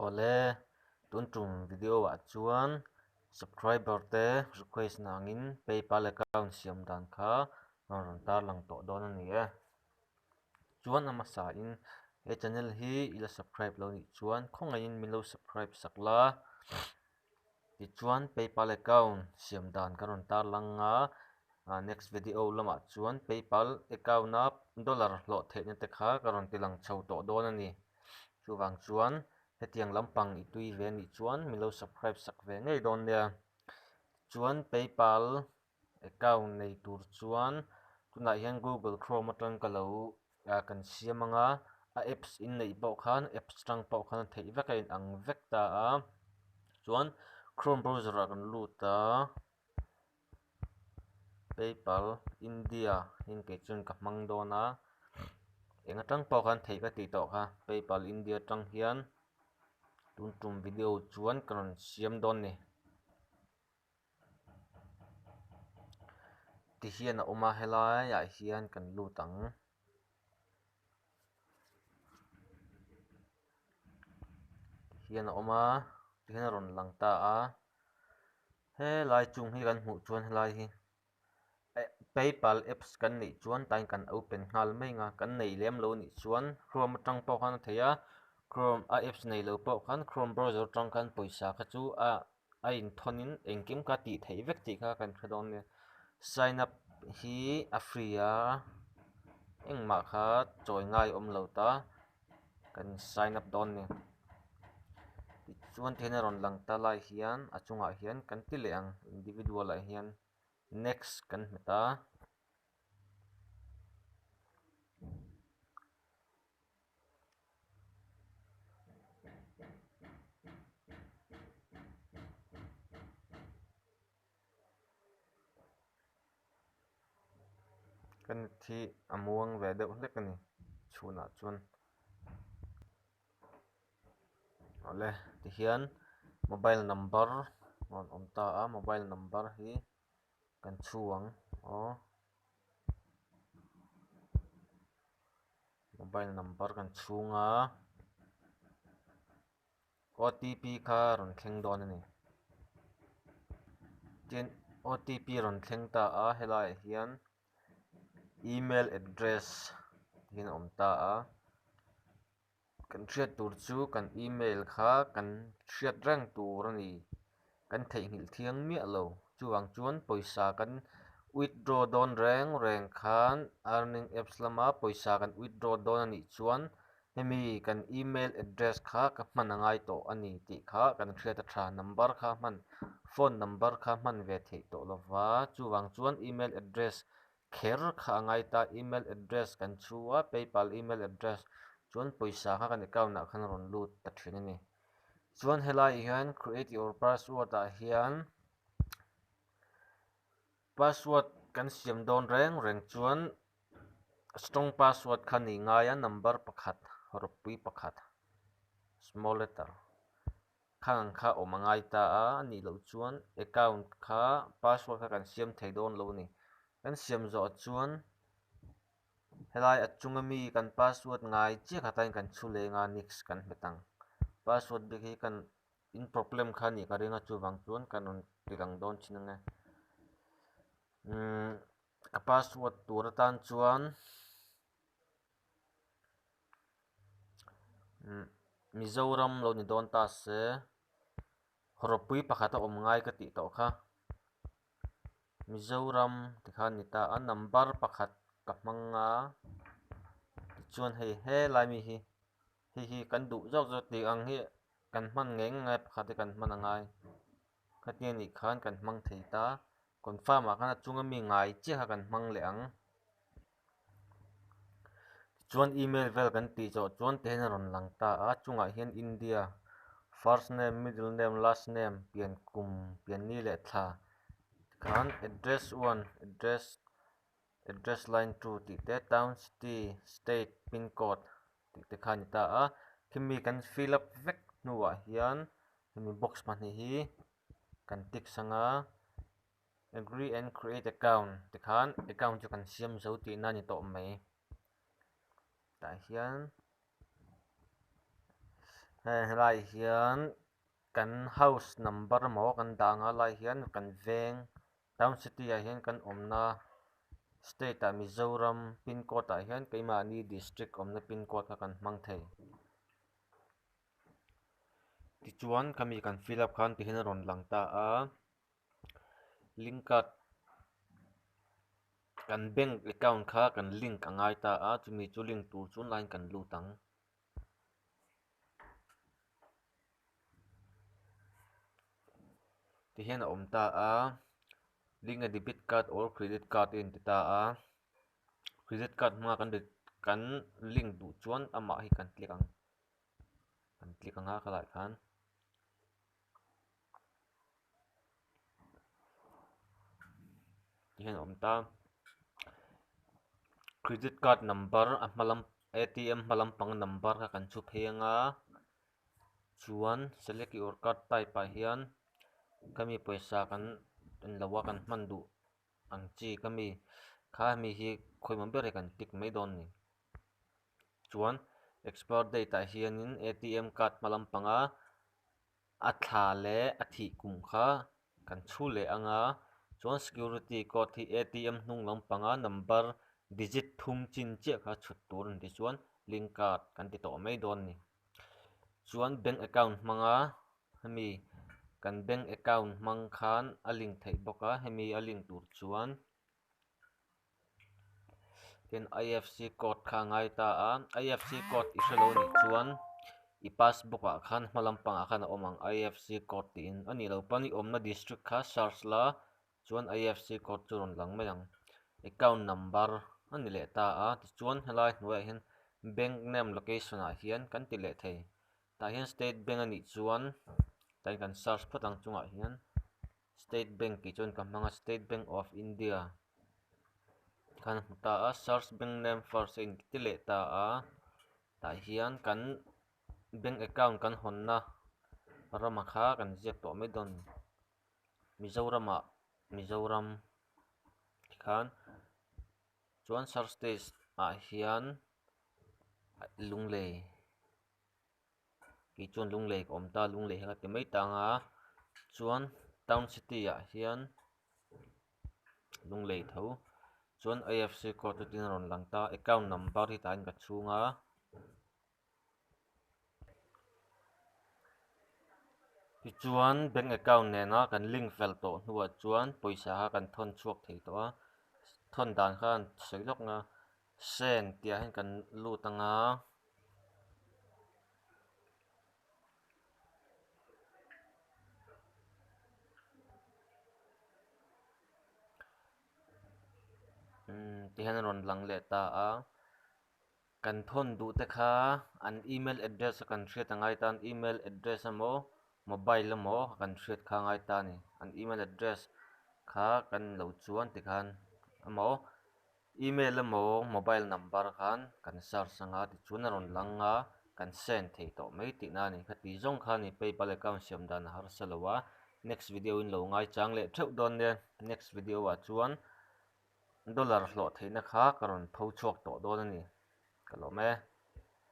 Ole tun tum video wa chuan subscriber te request nangin PayPal account siam dan kha ron tar lang to don ani e chuan ama sa in e channel hi ila subscribe lo ni chuan khongai in milo subscribe sakla ti chuan PayPal account siam dan ka ron tar langa next video lama chuan PayPal account na dollar lo the ni te kha ka ron tilang chho to don ani chuwang chuan hetiang lampang itui ve ni chuan milo subscribe sak ve ngei don nia chuan PayPal account nei tur chuan tunah hian Google Chrome atang kalo kan siam anga a apps in nei pawh khan apps tang pawh khan thei veka in ang vek ta a chuan Chrome browser a kan lut a PayPal India in ke chun ka hmang dawn a enga tang pawh khan thei ka ti tawh kha PayPal India tang hian tun tum video chuan kan siam don ni ti hian a oma helai a hian kan lutang hian a oma ti hian a ron lang ta a he lai chung hi kan hmuh chuan helai hi PayPal apps kan nei chuan tain kan open ngal mai nga kan nei lem lo ni chuan Chrome atang pawh khan theia Chrome a apps nei lo pawh khan Chrome browser tang kan poisa kha chu a in thonin engkim ka ti thei vek ti kha kan khadon ne sign up hi a free a engma kha choi ngai om lo ta kan sign up don ni chuan thena ron lang ta lai hian a chunga hian kan ti le ang individual a hian next kan hmeta kan thi amuang ve deuh hlek ani chhuna chuan ole ti hian mobile number ron om ta a mobile number hi kan chuang mobile number kan chunga OTP kha ron thleng don ani tin OTP ron thleng ta a helai hian email address hin om ta a kan hriat tur chu kan email kha kan hriat rang tur ani kan thei hmil thiang mi alo chuwang chuan poisa kan withdraw don reng khan earning apps lama poisa kan withdraw don ani chuan hemi kan email address kha ka hman angai to ani ti kha kan hriat a tha number kha hman phone number kha hman ve thei to lova chuwang chuan email address kher kha angai ta email address kan chua PayPal email address chuan poisa kha kan account na khan ron lut ta thin ani chuan helai hian create your password a hian password kan siam don reng chuan strong password khan ni ngaya number pakhat ropui pakhat small letter khang kha omangai ta a ni lo chuan account kha password kha kan siam thei don lo ni kan siam zo chuan helai achunga mi kan password ngai che khatain kan chule nga next kan metang password bi hi kan in problem kha ni ka ringa chuwang chuan kan tilang don chinanga ka password turatan chuan Mizoram lo ni don ta se horopui pakhata om ngai ka ti to kha Mizoram tikhan ni ta a number pakhat ka hmanga chuan he lai mi hi kan du jok jok ti ang hi kan hman nge ngai pakhat kan hman angai khatian ni khan kan hmang thei ta confirm a kana chunga mi ngai che ha kan hmang le ang chuan email vel kan ti cho chuan te na ron lang ta a chunga hian India first name middle name last name pian kum pian ni le thla khan address 1 address line 2 ti te town city state pin code ti te khan ta a khimi kan fill up vek nuwa hian hemi box man hi kan tik sanga agree and create account tikhan account chu kan siam zo ti na ni to mai ta hian lai hian kan house number mo kan danga lai hian kan veng town city a hian kan omna state a Mizoram pin code a hian keimani district omna pin code kha kan hmang thei tichuan kami kan fill up khan tihin ron lang ta a link card kan bank account kha kan link angai ta a chumi chu link tur chun line kan lutang tihin om ta a link a debit card or credit card in ta a credit card ma kan link du chuan ama hi kan click anga khalai khan tihin om ta credit card number a hmalam ATM hmalam pang number kha kan chu phenga chuan select your card type a hian kami paisa kan in lawa kan hmandu ang chi kami kha mi hi khoimam ber kan tik mai don ni chuan expire date a hianin ATM card hmalam panga a thla le a thi kum kha kan chu le anga chuan security code hi ATM hnung lampanga number digit thum chin che kha chhut tur an ti chuan link card kan ti to mai don ni chuan bank account hmanga hemi kan bank account hmang khan a link thei boka hemi a link tur chuan ten IFC code kha ngai ta a IFC code i hrelo ni chuan i passbook a khan hmalam panga khan omang IFC code ti in ani lo pani omna district kha search la chuan IFC code chu ron lang mai ang account number ani le ta a chuan helai hnuai hian bank name location a hian kan ti le thei ta hian state bank ani chuan tai kan search phatang chungah hian state bank ki chuan kan hmanga state bank of India kan ta a search bank name first in ti le ta a ta hian kan bank account kan honna rama kha kan ziak to mai don Mizoram khan chuan search stage a hian lunglei ki chuan lunglei om ta lunglei ha ti mai tanga chuan town city a hian lunglei tho chuan IFC code tin ron lang ta account number hi ta in ka chunga ti chuan bank account ne na kan link fel to hnuwa chuan poisa ha kan thon chuak thei to a thon dan khan seilok nga sen tia hin kan lutanga tihan ron lang le ta a kan thon du te kha an email address kan hriat angai tan email address amo mobile amo kan hriat kha ngai ta ni an email address kha kan lo chuan ti khan amo email amo mobile number khan kan search anga ti chuan ron langa kan send thei to mai ti na ni khati zong kha ni PayPal account siam dan har salowa next video in lo ngai chang le theu don ne next video wa chuan dollar hlo theina kha karon pho chuak to don ani ka lo me